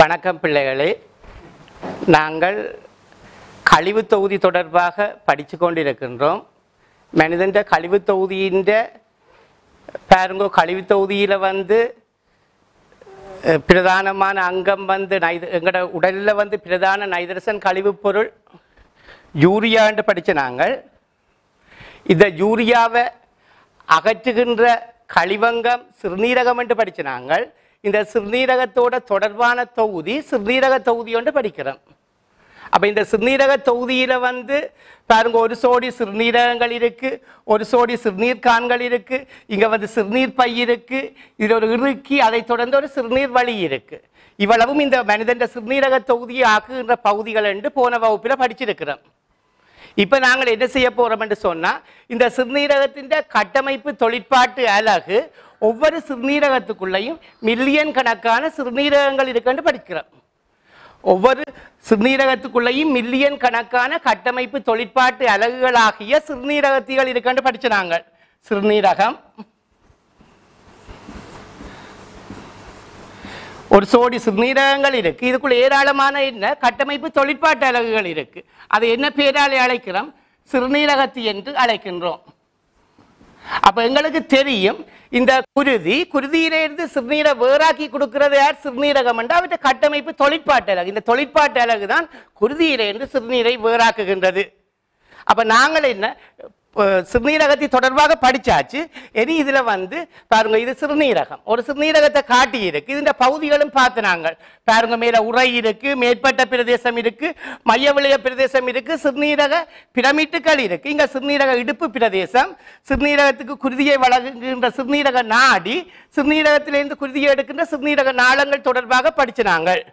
வணக்கம் பிள்ளைகளே, நாங்கள் கழிவு தொகுதி தொடர்பாக படித்து கொண்டிருக்கின்றோம். மனிதன் கழிவு தொகுதியின் பாருங்கோ, கழிவு தொகுதியில் பிரதானமான அங்கம் எங்களோட உடலில் பிரதான நைட்ரசன் கழிவுப் பொருள் யூரியா என்று படித்த நாங்கள் இந்த யூரியாவை அகற்றுகின்ற கழிவங்கம் சிறுநீரகம் என்று படித்த நாங்கள் இந்த சிறுநீரகத்தோட தொடர்பான தொகுதி சிறுநீரக தொகுதி ஒன்று படிக்கிறோம். அப்போ இந்த சிறுநீரக தொகுதியில் பாருங்க, ஒரு சோடி சிறுநீரகங்கள் இருக்குது, ஒரு சோடி சிறுநீர்கான்கள் இருக்குது, இங்கே சிறுநீர் பை இருக்குது, இதில் ஒரு இறுக்கி, அதை தொடர்ந்து ஒரு சிறுநீர் வழி இருக்குது. இவ்வளவும் இந்த மனிதன் சிறுநீரக தொகுதியை ஆக்குகின்ற பகுதிகள் என்று போன வகுப்பில் படிச்சிருக்கிறோம். இப்போ நாங்கள் என்ன செய்ய போகிறோம் என்று சொன்னால், இந்த சிறுநீரகத்தின் கட்டமைப்பு தொழிற்பாட்டு அலகு ஒவ்வொரு சிறுநீரகத்துக்குள்ளேயும் மில்லியன் கணக்கான சிறுநீரகங்கள் இருக்குன்னு படிக்கிறோம். ஒவ்வொரு சிறுநீரகத்துக்குள்ளேயும் மில்லியன் கணக்கான கட்டமைப்பு தொழிற்பாட்டு அலகுகளாகிய சிறுநீரகத்திகள் இருக்குன்னு படிச்சு நாங்கள். சிறுநீரகம் ஒரு சோடி சிறுநீரகங்கள் இருக்கு, இதுக்குள்ள ஏராளமான என்ன கட்டமைப்பு தொழிற்பாட்டு அலகுகள் இருக்கு. அதை என்ன பேராலே அழைக்கிறோம்? சிறுநீரகத்தி என்று அழைக்கின்றோம். அப்ப எங்களுக்கு தெரியும், இந்த குருதியிலிருந்து சிறுநீரை வேறாக்கி கொடுக்கிறது யார்? சிறுநீரகம் என்று அவற்றை கட்டமைப்பு தொழிற்பாட்டு அலகு. இந்த தொழிற்பாட்டு அலகு தான் குருதியிலிருந்து சிறுநீரை வேறாக்குகின்றது. அப்ப நாங்கள் என்ன சிறுநீரகத்தை தொடர்பாக படிச்சாச்சு. இனி இதுல பாருங்க, இது சிறுநீரகம். ஒரு சிறுநீரகத்தை காட்டி இருக்கு, இந்த பகுதிகளும் பார்த்து நாங்கள் பாருங்க, மேல உரை இருக்கு, மேற்பட்ட பிரதேசம் இருக்கு, மைய விளைய பிரதேசம் இருக்கு, சிறுநீரக பிரமிட்டுகள் இருக்கு. இங்க சிறுநீரக இடுப்பு பிரதேசம், சிறுநீரகத்துக்கு குருதியை வழங்குகின்ற சிறுநீரக நாடி, சிறுநீரகத்திலிருந்து குருதியை எடுக்கின்ற சிறுநீரக நாளங்கள் தொடர்பாக படிச்சு நாங்கள்.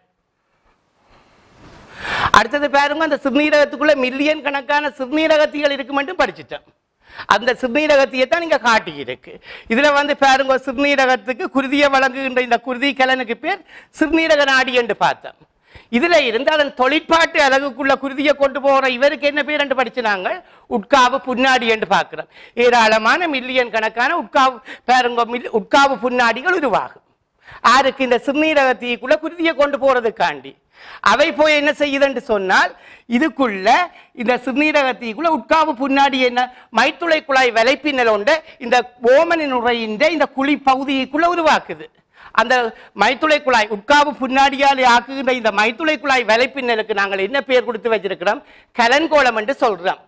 அடுத்தது பாருங்க, அந்த சிறுநீரகத்துக்குள்ள மில்லியன் கணக்கான சிறுநீரகத்திகள் இருக்கு மட்டும் படிச்சுட்டோம். அந்த சிறுநீரகத்தியை தான் இங்க காட்டி இருக்கு. இதுல பாருங்க, சிறுநீரகத்துக்கு குருதியை வழங்குகின்ற இந்த குருதி கலனுக்கு பேர் சிறுநீரக நாடி என்று பார்த்தோம். இதுல இருந்து அதன் தொழிற்பாட்டு அலகுக்குள்ள குருதியை கொண்டு போற இவருக்கு என்ன பேர் என்று படிச்சு நாங்கள் உட்காவு புன்னாடி என்று பார்க்கிறோம். ஏராளமான மில்லியன் கணக்கான உட்காவு பாருங்க, உட்காவு புன்னாடிகள் உருவாகும். யாருக்கு? இந்த சிறுநீரகத்திக்குள்ள குருதியை கொண்டு போறதுக்காண்டி. அவை போய் என்ன செய்யுதுன்னு சொன்னால், இதுக்குள்ள இந்த சிறுநீரகத்திக்குள்ள உட்காவு புன்னாடி என்ன மைத்துளை குழாய் வலைப்பின்னல் ஒன்று இந்த ஓமனின் உரையின் இந்த குழி பகுதிக்குள்ள உருவாக்குது. அந்த மைத்துளை குழாய் உட்காவு புன்னாடியாலே ஆக்குகின்ற இந்த மைத்துளை குழாய் வலைப்பின்னலுக்கு நாங்கள் என்ன பேர் கொடுத்து வச்சிருக்கிறோம்? கலன்கோளம் என்று சொல்றோம்.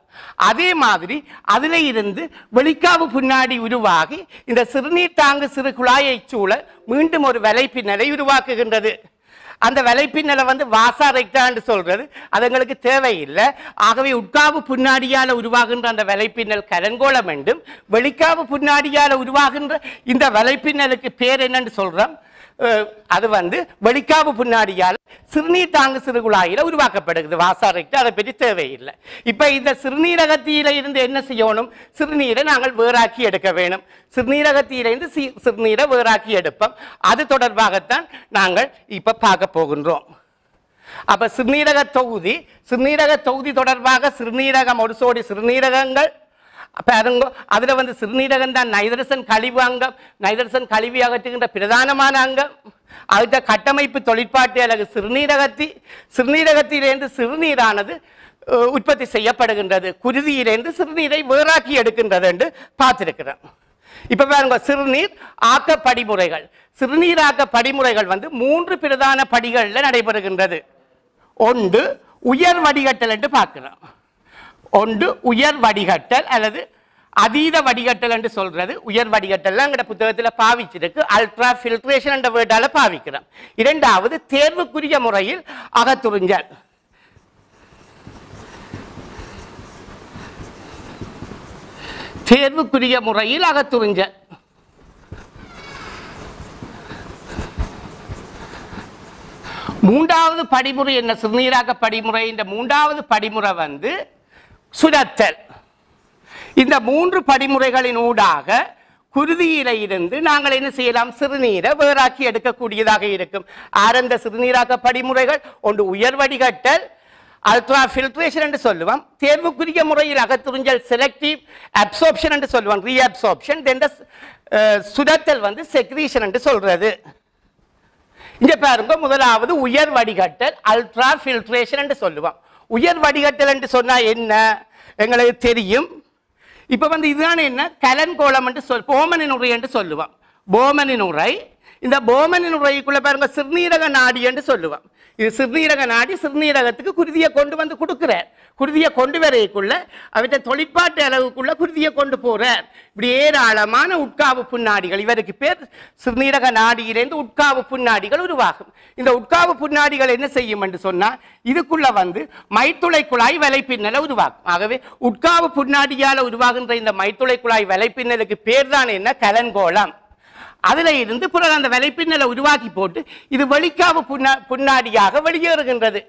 அதே மாதிரி அதுல இருந்து வெளிக்காவு புன்னாடி உருவாகி இந்த சிறுநீர் தாங்கு சிறு குழாயை சூழ மீண்டும் ஒரு வலைப்பின்னலை உருவாக்குகின்றது. அந்த வலைப்பின்னலை வாசாரைக்டான்னு சொல்றது அது எங்களுக்கு தேவையில்லை. ஆகவே உட்காவு புன்னாடியால உருவாகின்ற அந்த வலைப்பின்னல் கலன்கோளம் என்றும், வெளிக்காவு புன்னாடியால உருவாகின்ற இந்த வலைப்பின்னலுக்கு பேர் என்னன்னு சொல்றோம்? அது வெளிக்காவு புன்னாடியால் சிறுநீர் தாங்கு சிறுகுழாயில உருவாக்கப்படுகிறது. வாசாரைக்ட் அதை பற்றி தேவையில்லை. இப்ப இந்த சிறுநீரகத்தில இருந்து என்ன செய்யணும்? சிறுநீரை நாங்கள் வேறாக்கி எடுக்க வேணும். சிறுநீரகத்திலிருந்து சிறுநீரை வேறாக்கி எடுப்போம். அது தொடர்பாகத்தான் நாங்கள் இப்ப பார்க்க போகின்றோம். அப்ப சிறுநீரக தொகுதி தொடர்பாக சிறுநீரகம் ஒரு சோடி சிறுநீரகங்கள் பாருங்க. அதுல சிறுநீரகம் தான் நைட்ரசன் கழிவு அங்கம். நைட்ரசன் கழிவு அகற்றுகின்ற பிரதானமான அங்கம். அதுக்கு கட்டமைப்பு தொழிற்பாட்டு அலகு சிறுநீரகத்திலிருந்து சிறுநீரானது உற்பத்தி செய்யப்படுகின்றது. குருதியிலிருந்து சிறுநீரை வேறாக்கி எடுக்கின்றது என்று பார்த்திருக்கிறோம். இப்ப பாருங்க, சிறுநீர் ஆக்க படிமுறைகள். சிறுநீராக்க படிமுறைகள் 3 பிரதான படிகள்ல நடைபெறுகின்றது. ஒன்று உயர் வடிகட்டல் என்று பார்க்கிறோம். ஒன்று உயர் வடிகட்டல் அல்லது அதீத வடிகட்டல் என்று சொல்றது. உயர் வடிகட்டல் எங்க புத்தகத்தில் பாவிச்சிருக்கு, அல்ட்ரா ஃபில்ட்ரேஷன் என்ற வேர்டால பாவிக்கிறோம். இரண்டாவது தேர்வுக்குரிய முறையில் அகத்துறிஞ்சல். தேர்வுக்குரிய முறையில் அகத்துறிஞ்சல். மூன்றாவது படிமுறை என்ன? சிறுநீராக்க படிமுறை. இந்த மூன்றாவது படிமுறை சுரத்தல். இந்த 3 படிமுறைகளின் ஊடாக குருதியில இருந்து நாங்கள் என்ன செய்யலாம்? சிறுநீரை வேறாக்கி எடுக்கக்கூடியதாக இருக்கும். ஆரம்ப சிறுநீராக்க படிமுறைகள் ஒன்று உயர் வடிகட்டல், அல்ட்ரா ஃபில்ட்ரேஷன் என்று சொல்லுவோம். தேர்வுக்குரிய முறையில் அகத்துறிஞ்சல் செலக்டிவ் அப்சார்ப்ஷன் என்று சொல்லுவோம், ரீஅப்சார்ப்ஷன். சுரத்தல் செக்ரீஷன் என்று சொல்றது. இங்க பாருங்க, முதலாவது உயர் வடிகட்டல் அல்ட்ரா ஃபில்ட்ரேஷன் என்று சொல்லுவோம். உயர் வடிகட்டல் என்று சொன்னா என்ன எங்களுக்கு தெரியும். இப்ப வந்து இதுதான் என்ன கலன்கோளம் என்று போமனின் உரை என்று சொல்லுவோம். போமனின் உரை, இந்த போமனின் உரைக்குள்ள பாருங்க சிறுநீரக நாடி என்று சொல்லுவோம். இது சிறுநீரக நாடி, சிறுநீரகத்துக்கு குருதியை கொண்டு வந்து கொடுக்கிறார். குருதியை கொண்டு வரைக்குள்ள அவற்றை தொழிற்பாட்டு அளவுக்குள்ள குருதியை கொண்டு போறார். இப்படி ஏராளமான உட்காவு புண்ணாடிகள், இவருக்கு பேர் சிறுநீரக நாடியிலிருந்து உட்காவு புண்ணாடிகள் உருவாகும். இந்த உட்காவு புண்ணாடிகள் என்ன செய்யும் என்று சொன்னா இதுக்குள்ள வந்து மைத்துளை குழாய் வலைப்பின்னலை உருவாக்கும். ஆகவே உட்காவு புண்ணாடியால உருவாகின்ற இந்த மைத்துளை குழாய் வலைப்பின்னலுக்கு பேர் தான் என்ன கலன்கோளம். அதுல இருந்து பிறகு அந்த வலைப்பின்னலை உருவாக்கி போட்டு இது வெளிக்காவு புண்ணாடியாக வெளியேறுகின்றது.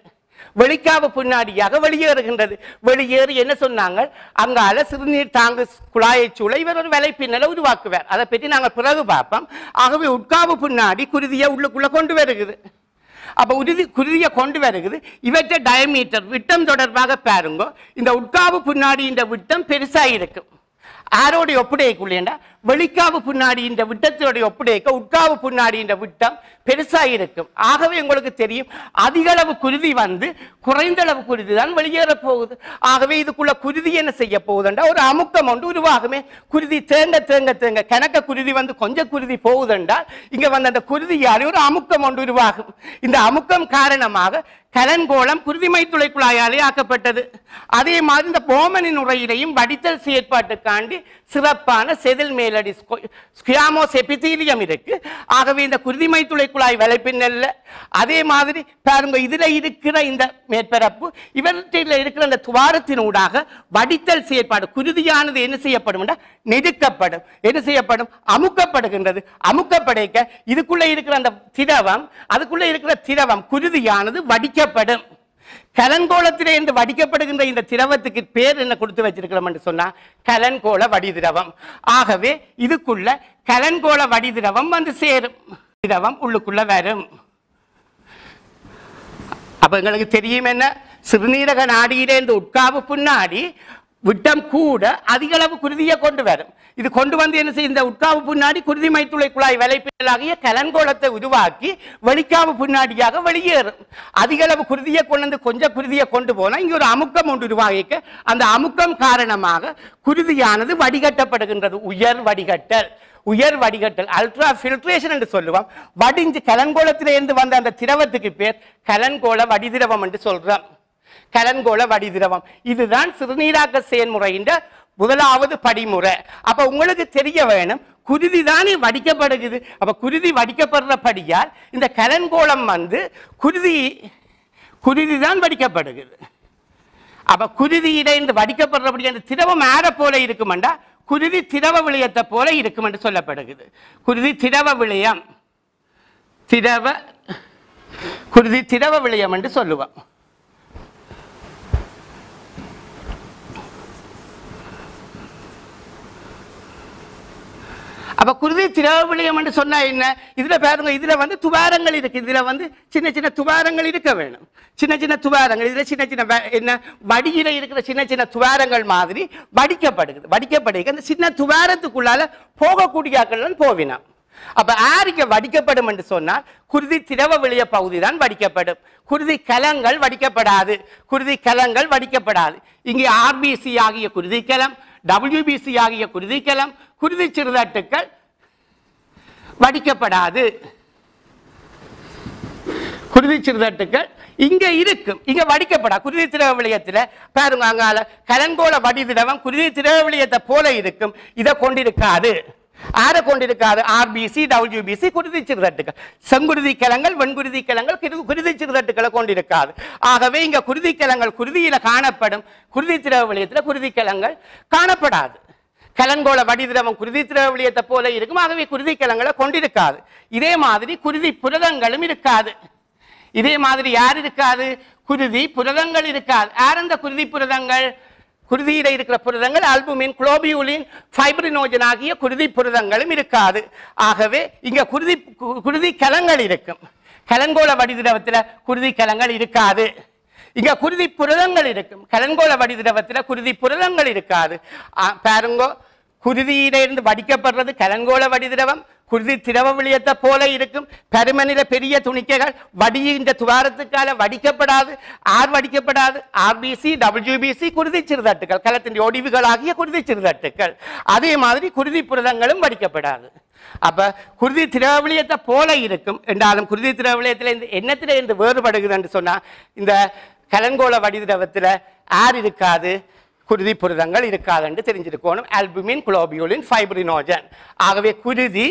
வெளிக்காவு புண்ணாடியாக வெளியேறுகின்றது. வெளியேறி என்ன சொன்னாங்க, அங்கால சிறுநீர் தாங்கு குழாயை சூழ இவர் ஒரு வலைப்பின்னலை உருவாக்குவார். அதை பற்றி நாங்கள் பிறகு பார்ப்போம். ஆகவே உட்காவு புண்ணாடி குருதியை உள்ளுக்குள்ள கொண்டு வருகிறது. அப்ப குருதியை கொண்டு வருகிறது. இவற்றை டயமீட்டர் விட்டம் தொடர்பாக பாருங்க. இந்த உட்காவு புண்ணாடி இந்த விட்டம் பெருசா இருக்கும். ஆரோடைய ஒப்புடைக்குள்ளேண்டா வெளிக்காவு புண்ணாடியின் விட்டத்தோடைய ஒப்புடைக்க உட்காவு புண்ணாடியின் விட்டம் பெருசா இருக்கும். ஆகவே உங்களுக்கு தெரியும் அதிக அளவு குருதி வந்து குறைந்த அளவு குருதி தான் வெளியேற போகுது. ஆகவே இதுக்குள்ள குருதி என்ன செய்ய போகுதுண்டா ஒரு அமுக்கம் ஒன்று உருவாகுமே. குருதி தேங்க தேங்க தேங்க கணக்க குருதி வந்து கொஞ்சம் குருதி போகுதுண்டா இங்க வந்து அந்த குருதியாலே ஒரு அமுக்கம் ஒன்று உருவாகும். இந்த அமுக்கம் காரணமாக கலன்கோளம் குருதி மைத்துளை குழாயாலே ஆக்கப்பட்டது. அதே மாதிரி இந்த போமனின் உரையிலையும் வடித்தல் செயற்பாட்டுக்காண்டி சிறப்பான செதில் மேலடி ஸ்குயாமோஸ் எபிதீலியம் இருக்கு. ஆகவே இந்த குருதி மைத்துளை குழாய் வலைப்பின்னல்ல அதே மாதிரி பாருங்க இதுல இருக்கிற இந்த மேற்பரப்பு இவற்றில் இருக்கிற அந்த துவாரத்தினூடாக வடித்தல் செயற்பாடு குருதியானது என்ன செய்யப்படும், நெருக்கப்படும். என்ன செய்யப்படும், அமுக்கப்படுகின்றது. அமுக்கப்படைக்க இதுக்குள்ள இருக்கிற அந்த திரவம் அதுக்குள்ள இருக்கிற திரவம் குருதியானது வடிக்கப்படும். கலன்கோளத்திலே இருந்து வடிக்கப்படுகின்ற இந்த திரவத்துக்கு பேர் என்ன கொடுத்து வச்சிருக்கிறோம் என்று சொன்னா கலன்கோள வடிதிரவம். ஆகவே இதுக்குள்ள கலன்கோள வடிதிரவம் வந்து சேரும். திரவம் உள்ளுக்குள்ள வரும். அப்ப எங்களுக்கு தெரியும் என்ன சிறுநீரக நாடியிலே இந்த உட்காவு புண்ணாடி விட்டம் கூட அதிக அளவு குருதியை கொண்டு வரும். இது கொண்டு வந்து என்ன செய்ய இந்த உட்காவு புண்ணாடி குருதி மைத்துளை குழாய் வலைப்பின்னலாகிய கலன்கோளத்தை உருவாக்கி வெளிக்காவு புண்ணாடியாக வெளியேறும். அதிக அளவு குருதியை கொண்டு வந்து கொஞ்சம் குருதியை கொண்டு போனா இங்க ஒரு அமுக்கம் ஒன்று உருவாகிக்க அந்த அமுக்கம் காரணமாக குருதியானது வடிகட்டப்படுகின்றது. உயர் வடிகட்டல் உயர் வடிகட்டல் அல்ட்ரா ஃபில்ட்ரேஷன் என்று சொல்லுவோம். வடிஞ்சு கலன்கோளத்திலிருந்து வந்த அந்த திரவத்துக்கு பேர் கலன்கோள வடிதிரவம் என்று சொல்றோம். கலன்கோள வடிதிரவம் இதுதான் சிறுநீராக்க செயல்முறையின் முதலாவது படிமுறை. அப்ப உங்களுக்கு தெரிய வேணும் குருதி தானே வடிக்கப்படுகிறது. அப்ப குருதி வடிக்கப்படுறபடியால் இந்த கலன்கோளம் வந்து குருதி தான் வடிக்கப்படுகிறது. அப்ப குருதியிலிருந்து வடிக்கப்படுறபடி அந்த திரவம் ஆற போல இருக்குமெண்டா குருதி திரவ விளையத்தை போல இருக்கும் என்று சொல்லப்படுகிறது. குருதி திரவ விளையம் குருதி திரவ விளையம் என்று சொல்லுவோம். அப்ப குருதி திரவ விளையம் என்று சொன்னா என்ன, இதுல பாருங்க இதுல வந்து துவாரங்கள் இருக்கு. இதுல வந்து சின்ன சின்ன துவாரங்கள் இருக்க வேணும். சின்ன சின்ன துவாரங்கள் இதுல சின்ன சின்ன என்ன வடியில இருக்கிற சின்ன சின்ன துவாரங்கள் மாதிரி வடிக்கப்படுகிறது. வடிக்கப்படுகிறது அந்த சின்ன துவாரத்துக்குள்ளால போகக்கூடிய ஆட்கள் போவினா. அப்ப ஆரிக்க வடிக்கப்படும் என்று சொன்னால் குருதி திரவ விளைய பகுதி தான் வடிக்கப்படும். குருதி கலங்கள் வடிக்கப்படாது. குருதி கலங்கள் வடிக்கப்படாது. இங்கே ஆர்பிசி ஆகிய குருதி கலம், WBC ஆகிய குருதி கலம், குருதி சிறுதட்டுக்கள் வடிக்கப்படாது. குருதி சிறுதட்டுக்கள் இங்க இருக்கும், இங்க வடிக்கப்படா. குருதி திரவ விளையத்துல பாருங்க அங்கால கலன்கோள வடி திரவம் குருதி திரவ விளையத்தை போல இருக்கும். இதை கொண்டிருக்காது. ஆரை கொண்டிருக்காது? ஆர்பிசி WBC குருதி சிறுதட்டுக்கள். செங்குருதி கலங்கள் வெண்குருதி கலங்கள் குருதி சிறுதட்டுக்களை கொண்டிருக்காது. ஆகவே இங்க குருதி கலங்கள் குருதியில காணப்படும். குருதி திரவ விளையத்தில் குருதி கலங்கள் காணப்படாது. கலன்கோள வடிதிரவம் குருதி திரவ விளையத்தை போல இருக்கும். ஆகவே குருதி கலங்களை கொண்டிருக்காது. இதே மாதிரி குருதி புரதங்களும் இருக்காது. இதே மாதிரி யார் இருக்காது? குருதி புரதங்கள் இருக்காது. யார் அந்த குருதி புரதங்கள்? குருதியில இருக்கிற புரதங்கள் அல்புமின், குளோபியூலின், ஃபைப்ரினோஜன் ஆகிய குருதி புரதங்களும் இருக்காது. ஆகவே இங்க குருதி கலங்கள் இருக்கும். கலன்கோள வடிதிரவத்தில் குருதி கலங்கள் இருக்காது. இங்க குருதி புரதங்கள் இருக்கும். கலன்கோள வடிதிரவத்தில் குருதி புரதங்கள் இருக்காது. பாருங்கோ குருதியிலிருந்து வடிக்கப்படுறது கலன்கோள வடிதிரவம். குருதி திரவ விளியத்தை போல இருக்கும். பருமனில பெரிய துணிக்கைகள் வடிகின்ற துவாரத்துக்கால வடிக்கப்படாது. ஆர் வடிக்கப்படாது. ஆர்பிசி, டபிள்யூபிசி குருதி சிறுதட்டுகள், கலத்தின் ஒடிவுகளாகிய குருதி சிறுதட்டுகள். அதே மாதிரி குருதி புரதங்களும் வடிக்கப்படாது. அப்ப குருதி திரவவிலியத்தை போல இருக்கும் என்றாலும் குருதி திரவவிலியத்தில் என்னத்திலிருந்து வேறுபடுகிறது என்று சொன்னா, இந்த கலங்கோள வடிதிரவத்தில் ஆர் இருக்காது, குருதி புரதங்கள் இருக்காது என்று தெரிஞ்சிருக்கணும். Albumin, globulin, fibrinogen. ஆகவே குருதி,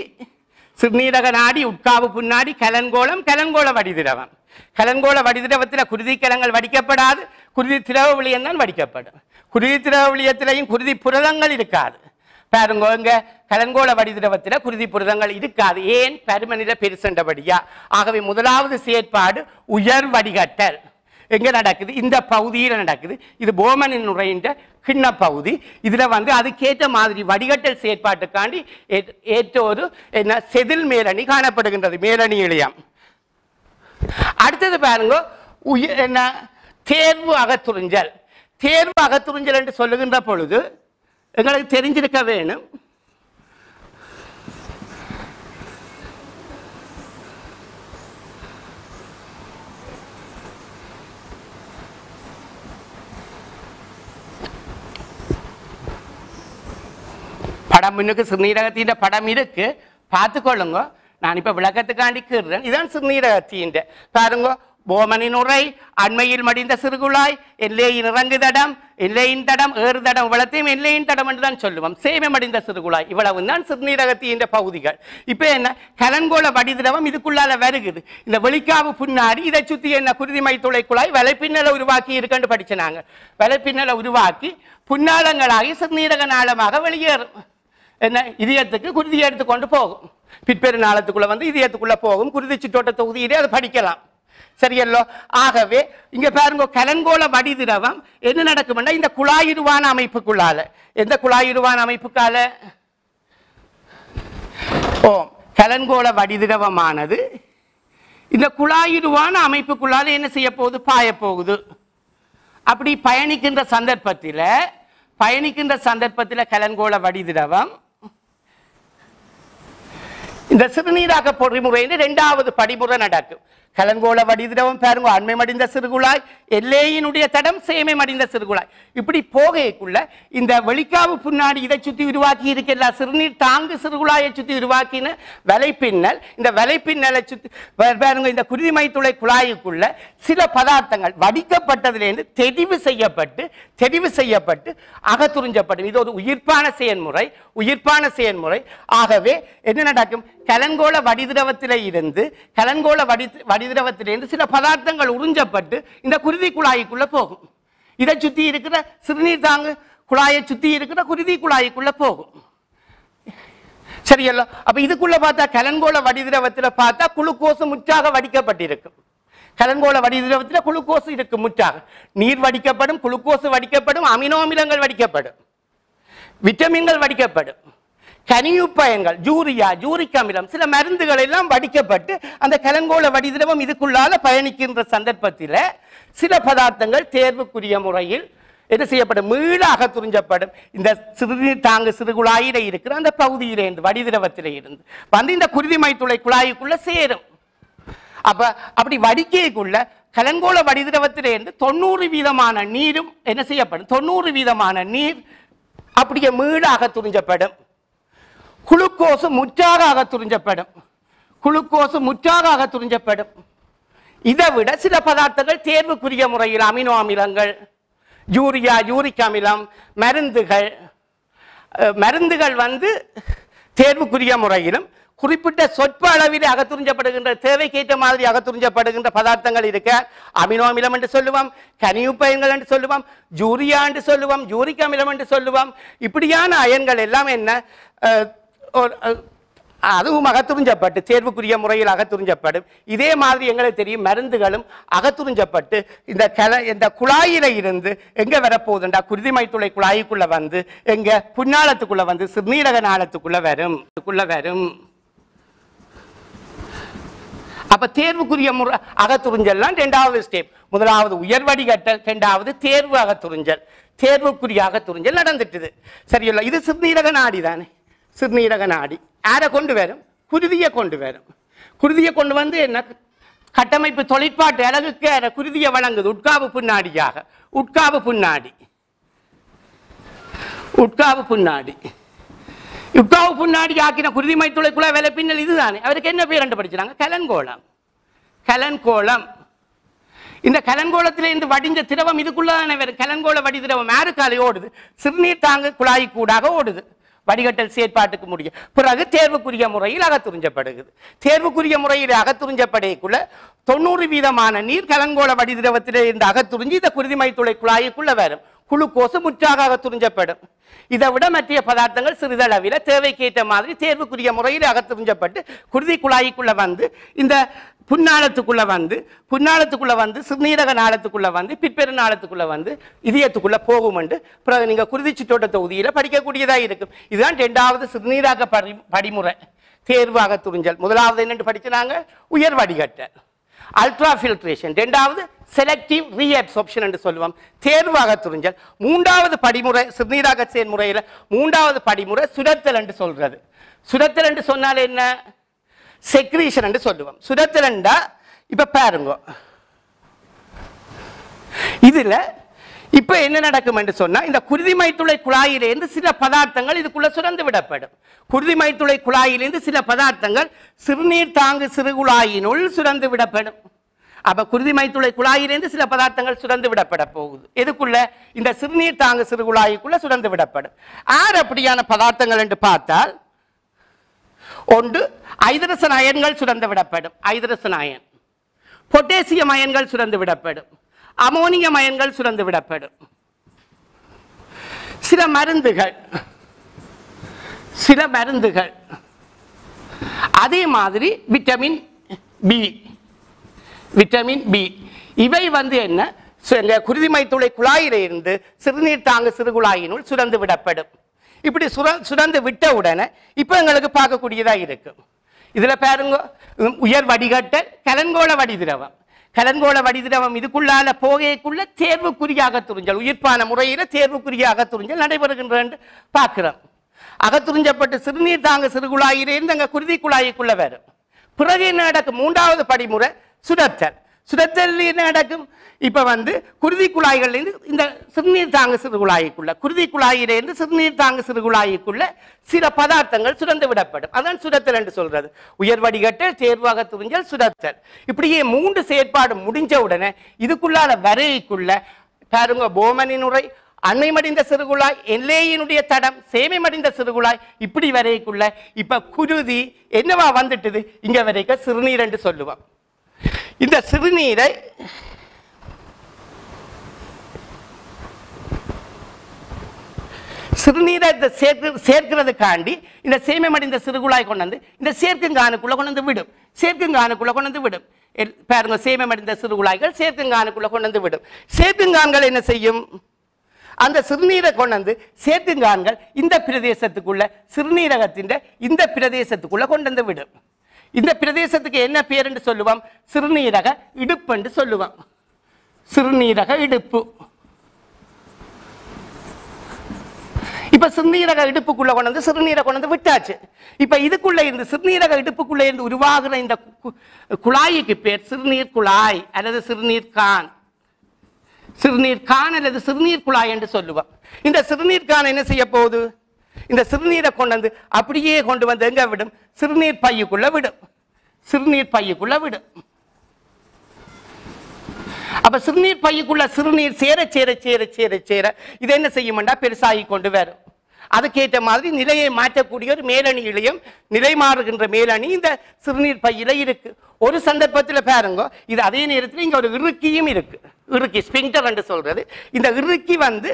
சிறுநீரக நாடி, உட்காவு புன்னாடி, கலங்கோளம், கலங்கோள வடிதிரவம். கலங்கோள வடிதிரவத்தில் குருதி கலங்கள் வடிக்கப்படாது, குருதி திரவ விளியம் தான் வடிக்கப்படும். குருதி திரவ விளியத்திலையும் குருதி புரதங்கள் இருக்காது. பாருங்க, இங்க கலங்கோள வடிதிரவத்தில் குருதி புரதங்கள் இருக்காது. ஏன்? பருமனில பெருசண்டபடியா. ஆகவே முதலாவது செயற்பாடு உயர் வடிகட்டல் எங்க நடக்குது? இந்த பகுதியில் நடக்குது. இது போமனின் நுரையின்ற கிண்ண பகுதி. இதுல அதுக்கேற்ற மாதிரி வடிகட்டல் செயற்பாட்டுக்காண்டி ஏற்ற ஒரு என்ன செதில் மேலணி காணப்படுகின்றது, மேலணி இழையம். அடுத்தது பாருங்க, என்ன தேர்வு அகத்துறிஞ்சல். தேர்வு அகத்துறிஞ்சல் என்று சொல்லுகின்ற பொழுது எங்களுக்கு தெரிஞ்சிருக்க வேணும், படம் முன்னுக்கு சிறுநீரகத்தின் படம் இருக்கு, பார்த்துக்கொள்ளுங்க. நான் இப்ப விளக்கத்துக்காண்டி கீறேன். இதுதான் சிறுநீரகத்தின் பாருங்க. போமனின் உரை, அண்மையில் மடிந்த சிறுகுழாய், எல்லையின் இறங்கு தடம், எல்லையின் தடம், ஏறு தடம், இவ்வளத்தையும் எல்லையின் தடம் என்று தான் சொல்லுவோம். சேமை மடிந்த சிறுகுழாய், இவ்வளவு தான் சிறுநீரகத்தின் பகுதிகள். இப்ப என்ன, கலங்கோள வடிதிரவம் இதுக்குள்ளால வருகுது. இந்த வெளிக்காவு புன்னாடி இதை சுத்தி என்ன குருதிமை துளை குழாய் வலைப்பின்னலை உருவாக்கி இருக்குன்னு படிச்சுனாங்க. வலைப்பின்னலை உருவாக்கி புன்னாளங்களாகி சிறுநீரக நாளமாக வெளியேறும். என்ன, இதயத்துக்கு குருதியை எடுத்துக்கொண்டு போகும். பிற்பெரு நாளத்துக்குள்ள இதயத்துக்குள்ள போகும். குருதி சிற்றோட்ட தொகுதியிலே அதை படிக்கலாம். சரியல்லோ? ஆகவே இங்க பாருங்க, கலங்கோள வடிதிரவம் என்ன நடக்கும்னா, இந்த குழாயுருவான அமைப்புக்குள்ளால, எந்த குழாயுருவான அமைப்புக்கால, கலங்கோள வடிதிரவமானது இந்த குழாயுருவான அமைப்புக்குள்ளால என்ன செய்ய போகுது? பாய போகுது. அப்படி பயணிக்கின்ற சந்தர்ப்பத்தில் கலங்கோள வடிதிரவம் இந்த சிறுநீராக பொறிமுறையில் இரண்டாவது படிமுறை நடக்கும். கலங்கோள வடிதிரவம் பாருங்க, அண்மை மடிந்த சிறுகுழாய், எல்லையினுடைய தடம், சேமை மடிந்த சிறுகுழாய். இப்படி போகைக்குள்ள இந்த வெளிக்காவு புன்னாடி இதை சுற்றி உருவாக்கி இருக்கின்ற சிறுநீர் தாங்கு சிறுகுழாயை சுற்றி உருவாக்கின வலைப்பின்னல். இந்த வலைப்பின்னலை சுற்றி பாருங்க, இந்த குருதிமை துளை குழாய்க்குள்ள சில பதார்த்தங்கள் வடிக்கப்பட்டதிலிருந்து தெரிவு செய்யப்பட்டு அகத்துறிஞ்சப்படும். இது ஒரு உயிர்ப்பான செயல்முறை. ஆகவே என்ன நடக்கும்? கலங்கோள வடிதிரவத்திலிருந்து சில பதார்த்தங்கள் உறிஞ்சப்பட்டு இந்த குருதி குழாய்க்குள்ள போகும். இதை சுத்தி இருக்கிற சிறுநீர் தாங்கு குழாயை சுத்தி இருக்கிற குருதி குழாய்க்குள்ள போகும். சரியல்ல? அப்ப இதுக்குள்ள பார்த்தா கலங்கோள வடிதிரவத்தில் பார்த்தா குளுக்கோஸ் முற்றாக வடிக்கப்பட்டிருக்கும். கலங்கோள வடிதிரவத்தில் குளுக்கோஸ் இருக்கு முற்றாக. நீர் வடிக்கப்படும், குளுக்கோஸ் வடிக்கப்படும், அமினோ அமிலங்கள் வடிக்கப்படும், விட்டமின்கள் வடிக்கப்படும், கனியுப்பயங்கள், யூரியா, யூரிக் அமிலம், சில மருந்துகள் எல்லாம் வடிக்கப்பட்டு அந்த கலங்கோள வடிதிரவம் இதுக்குள்ளால பயணிக்கின்ற சந்தர்ப்பத்தில் சில பதார்த்தங்கள் தேர்வுக்குரிய முறையில் என்ன செய்யப்படும்? மீள அகத்துறிஞ்சப்படும். இந்த சிறுநீர் தாங்கு சிறுகுழாயில இருக்கிற அந்த பகுதியிலிருந்து, வடிதிரவத்தில இருந்து இந்த குருதிமை துளை குழாய்க்குள்ள சேரும். அப்படி வடிக்கைக்குள்ள கலங்கோள வடிதிரவத்திலிருந்து 90% நீரும் என்ன செய்யப்படும்? 90% நீர் அப்படியே மீள அகத்துறிஞ்சப்படும். குளுக்கோஸ் முற்றாக அகத்துறிஞ்சப்படும். இதை விட சில பதார்த்தங்கள் தேர்வுக்குரிய முறையில் அமினோ அமிலங்கள், யூரியா, யூரிக் அமிலம், மருந்துகள் தேர்வுக்குரிய முறையிலும் குறிப்பிட்ட சொற்ப அளவில் அகத்துறிஞ்சப்படுகின்ற, தேவைக்கேற்ற மாதிரி அகத்துறிஞ்சப்படுகின்ற பதார்த்தங்கள் இருக்க. அமினோ அமிலம் என்று சொல்லுவோம், கனியுப்பயன்கள் என்று சொல்லுவோம், யூரியா என்று சொல்லுவோம், யூரிக் அமிலம் என்று சொல்லுவோம். இப்படியான அயன்கள் எல்லாம் என்ன, அதுவும் அகத்துறிஞ்சப்பட்டு தேர்வுக்குரிய முறையில் அகத்துறிஞ்சப்படும். இதே மாதிரி எங்களுக்கு தெரியும், மருந்துகளும் அகத்துறிஞ்சப்பட்டு இந்த குழாயில இருந்து எங்க வரப்போகுதுண்டா, குருதிமை துளை குழாய்க்குள்ள எங்க புன்னாளத்துக்குள்ள சிறுநீரக நாளத்துக்குள்ள வரும். அப்ப தேர்வுக்குரிய முறை அகத்துறிஞ்சல்லாம் இரண்டாவது ஸ்டெப். முதலாவது உயர் வடிகட்டல், இரண்டாவது தேர்வு அகத்துறிஞ்சல். தேர்வுக்குரிய அகத்துறிஞ்சல் நடந்துட்டுது. சரியில்லை? இது சிறுநீரக நாடி தானே. சிறுநீரக நாடி யாரை கொண்டு வரும்? குருதியை கொண்டு வரும். குருதியை கொண்டு வந்து என்ன கட்டமைப்பு தொழிற்பாட்டு அழகுக்கு குருதியை வழங்குது. உட்காவு புண்ணாடியாக உட்காவு புண்ணாடி ஆக்கின குருதி மைத்துளைக்குள்ள வேலை பின்னல் இதுதானே. அவருக்கு என்ன பேர் என்று படிச்சாங்க? கலன்கோளம். இந்த கலன்கோளத்திலிருந்து வடிஞ்ச திரவம் இதுக்குள்ளதானே வரும். கலன்கோள வடி திரவம் யாருக்காலே ஓடுது? சிறுநீர் தாங்கு குழாய் கூடாக ஓடுது. வடிகட்டல் செயற்பாட்டுக்கு முடியும். பிறகு தேர்வுக்குரிய முறையில் அகத்துறிஞ்சப்படுகிறது. தேர்வுக்குரிய முறையில் அகத்துறிஞ்சப்படைக்குள்ள 90% நீர் கலன்கோள வடி திரவத்திலே இருந்து அகத்துறிஞ்சி இந்த குருதிமைத்துளை குழாய்க்குள்ள வரும். குளுக்கோசு முற்றாக அகத்துறிஞ்சப்படும். இதை விட மற்ற பதார்த்தங்கள் சிறிதளவில் தேவைக்கேற்ற மாதிரி தேர்வுக்குரிய முறையில் அகத்துறிஞ்சப்பட்டு குருதி குழாய்க்குள்ள வந்து இந்த புன்னாளத்துக்குள்ள வந்து சிறுநீரக நாளத்துக்குள்ள வந்து பிற்பெரு நாளத்துக்குள்ள வந்து இதயத்துக்குள்ள போகும் என்று பிறகு நீங்க குருதி சுற்றோட்ட தொகுதியில படிக்கக்கூடியதா இருக்கும். இதுதான் 2வது சிறுநீரக படிமுறை தேர்வு அகத்துறிஞ்சல். முதலாவது என்னென்று படிச்சாங்க? உயர் வடிகட்டல் அல்ட்ரா ஃபில்ட்ரேஷன். 2வது செலக்டிவ் ரீஅப்சார்ப்ஷன் என்று சொல்லுவோம் தேர்வு அகத்துறிஞ்சல். 3வது படிமுறை சிறுநீரக செயல்முறையில 3வது படிமுறை சுரத்தல் என்று சொல்றது. சுரத்தல் என்று சொன்னாலே என்ன? செக்ரீஷன் என்று சொல்லுவோம். சுரத்தல் என்றா இப்ப பாருங்க, இதுல இப்ப என்ன நடக்கும் என்று சொன்னா இந்த குருதிமைத்துளை குழாயிலிருந்து சில பதார்த்தங்கள் இதுக்குள்ள சுரந்து விடப்படும். குருதிமைத்துளை குழாயிலிருந்து சில பதார்த்தங்கள் சிறுநீர் தாங்கு சிறுகுழாயினுள் சுரந்து விடப்படும். அப்ப குருதிமைத்துளை குழாயிலிருந்து சில பதார்த்தங்கள் சுரந்து விடப்பட போகுது. எதுக்குள்ள? இந்த சிறுநீர் தாங்கு சிறுகுழாய்க்குள்ள சுரந்து விடப்படும். ஆறு அப்படியான பதார்த்தங்கள் என்று பார்த்தால், ஒன்று ஐதரசன் அயன்கள் சுரந்து விடப்படும். ஐதரசன் அயன். பொட்டாசியம் அயன்கள் சுரந்து விடப்படும். அமோனியம் அயன்கள் சுரந்து விடப்படும். சில மருந்துகள் அதே மாதிரி விட்டமின் பி இவை வந்து என்ன? குருதிமைத்துளை குழாயில இருந்து சிறுநீர் தாங்கு சிறுகுழாயினுள் சுரந்து விடப்படும். இப்படி சுரந்து விட்ட உடனே இப்ப எங்களுக்கு பார்க்கக்கூடியதா இருக்கும். இதுல பாருங்க, உயர் வடிகட்டல் கலன்கோள வடி திரவம். கலன்கோள வடி திரவம் இதுக்குள்ளால போகைக்குள்ள தேர்வுக்குரிய அகத்துறிஞ்சல் உயிர்ப்பான முறையில தேர்வுக்குரிய அகத்துறிஞ்சல் நடைபெறுகின்ற பார்க்கிறோம். அகத்துறிஞ்சப்பட்டு சிறுநீர் தாங்க சிறுகுழாயிலிருந்து அங்க குருதி குழாய்க்குள்ள வரும். பிறகு என்ன நடக்கும்? 3வது படிமுறை சுரத்தல். சுரத்தல் என்ன நடக்கும்? இப்ப வந்து குருதி குழாய்களிலிருந்து இந்த சிறுநீர் தாங்கு சிறுகுழாய்க்குள்ள குருதி குழாயிலிருந்து சிறுநீர் தாங்கு சிறுகுழாய்க்குள்ள சில பதார்த்தங்கள் சுரந்து விடப்படும். அதான் சுரத்தல் என்று சொல்றது. உயர் வடிகட்டல் தேர்வு அகத்துறிஞ்சல் சுரத்தல். இப்படியே 3 செயற்பாடு முடிஞ்ச உடனே இதுக்குள்ளால வரைக்குள்ள பாருங்க, போமனின் உரை, அண்மை மடிந்த சிறுகுழாய், எல்லையினுடைய தடம், சேமை மடிந்த சிறுகுழாய், இப்படி வரைக்குள்ள இப்ப குருதி என்னவா வந்துட்டுது? இங்க வரைக்க சிறுநீர் என்று சொல்லுவோம். இந்த சிறுநீரை சேர்க்கிறதுக்காண்டி இந்த சேமை மடிந்த சிறுகுழாய் கொண்டு வந்து இந்த சேர்க்குங்கானுக்குள்ள கொண்டு வந்து விடும். பாருங்க, சேமை மடிந்த சிறுகுழாய்கள் சேர்க்குங்கானுக்குள்ள கொண்டு வந்து விடும். சேர்க்குங்கான்கள் என்ன செய்யும்? அந்த சிறுநீரை கொண்டு வந்து சேர்க்குங்கான்கள் இந்த பிரதேசத்துக்குள்ள சிறுநீரகத்தின் இந்த பிரதேசத்துக்குள்ள கொண்டு வந்து விடும். இந்த பிரதேசத்துக்கு என்ன பேர் என்று சொல்லுவோம்? சிறுநீரக இடுப்பு என்று சொல்லுவோம். சிறுநீரக இடுப்பு. இப்ப சிறுநீரக இடுப்புக்குள்ள கொண்டு வந்து சிறுநீரை கொண்டு வந்து விட்டாச்சு. இப்ப இதுக்குள்ள இருந்து சிறுநீரக இடுப்புக்குள்ள இருந்து உருவாகிற இந்த குழாய்க்கு பேர் சிறுநீர் குழாய் அல்லது சிறுநீர் கான். சிறுநீர் கான் அல்லது சிறுநீர் குழாய் என்று சொல்லுவோம். இந்த சிறுநீர் கான் என்ன செய்ய போகுது? இந்த சிறுநீரை கொண்டு வந்து அப்படியே கொண்டு வந்து எங்க விடும்? சிறுநீர் பையுக்குள்ள விடும். அப்ப சிறுநீர் பையுக்குள்ள சிறுநீர் சேர சேர சேர சேர சேர இது என்ன செய்யும்டா? பெருசாகி கொண்டு வரும். அதுக்கேற்ற மாதிரி நிலையை மாற்றக்கூடிய ஒரு மேலணி இழையம், நிலை மாறுகின்ற மேலணி இந்த சிறுநீர் பையில இருக்கு. ஒரு சந்தர்ப்பத்தில் பாருங்க, இது அதே நேரத்தில் இங்க ஒரு இறுக்கியும் இருக்கு. இறுக்கி ஸ்பிங்டர் என்று சொல்றது. இந்த இறுக்கி வந்து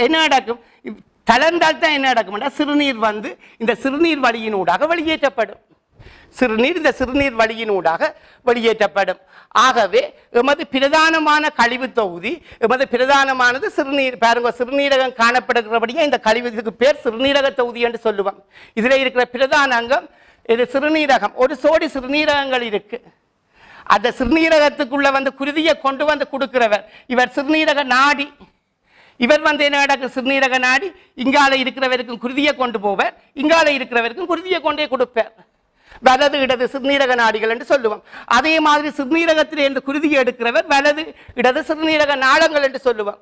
என்ன நடக்கும்? தளர்ந்தால் தான் என்ன நடக்கும்னா சிறுநீர் வந்து இந்த சிறுநீர் வழியினூடாக வெளியேற்றப்படும். இந்த சிறுநீர் வழியினூடாக வெளியேற்றப்படும். ஆகவே எமது பிரதானமான கழிவு தொகுதி, எமது பிரதானமானது சிறுநீர். பாருங்க, சிறுநீரகம் காணப்படுகிறபடியே இந்த கழிவுக்கு பேர் சிறுநீரக தொகுதி என்று சொல்லுவோம். இதுல இருக்கிற பிரதான அங்கம் இது சிறுநீரகம். ஒரு சோடி சிறுநீரகங்கள் இருக்கு. அந்த சிறுநீரகத்துக்குள்ள வந்து குருதியை கொண்டு வந்து கொடுக்கிறவர் இவர் சிறுநீரக நாடி. இவர் வந்து என்ன நடக்கும்? சிறுநீரக நாடி. இங்கால இருக்கிறவருக்கும் குருதியை கொண்டு போவார், இங்கால இருக்கிறவருக்கும் குருதியை கொண்டே கொடுப்பார். வலது இடது சிறுநீரக நாடிகள் என்று சொல்லுவோம். அதே மாதிரி சிறுநீரகத்தில் இந்த குருதியை எடுக்கிறவர் வலது இடது சிறுநீரக நாளங்கள் என்று சொல்லுவோம்.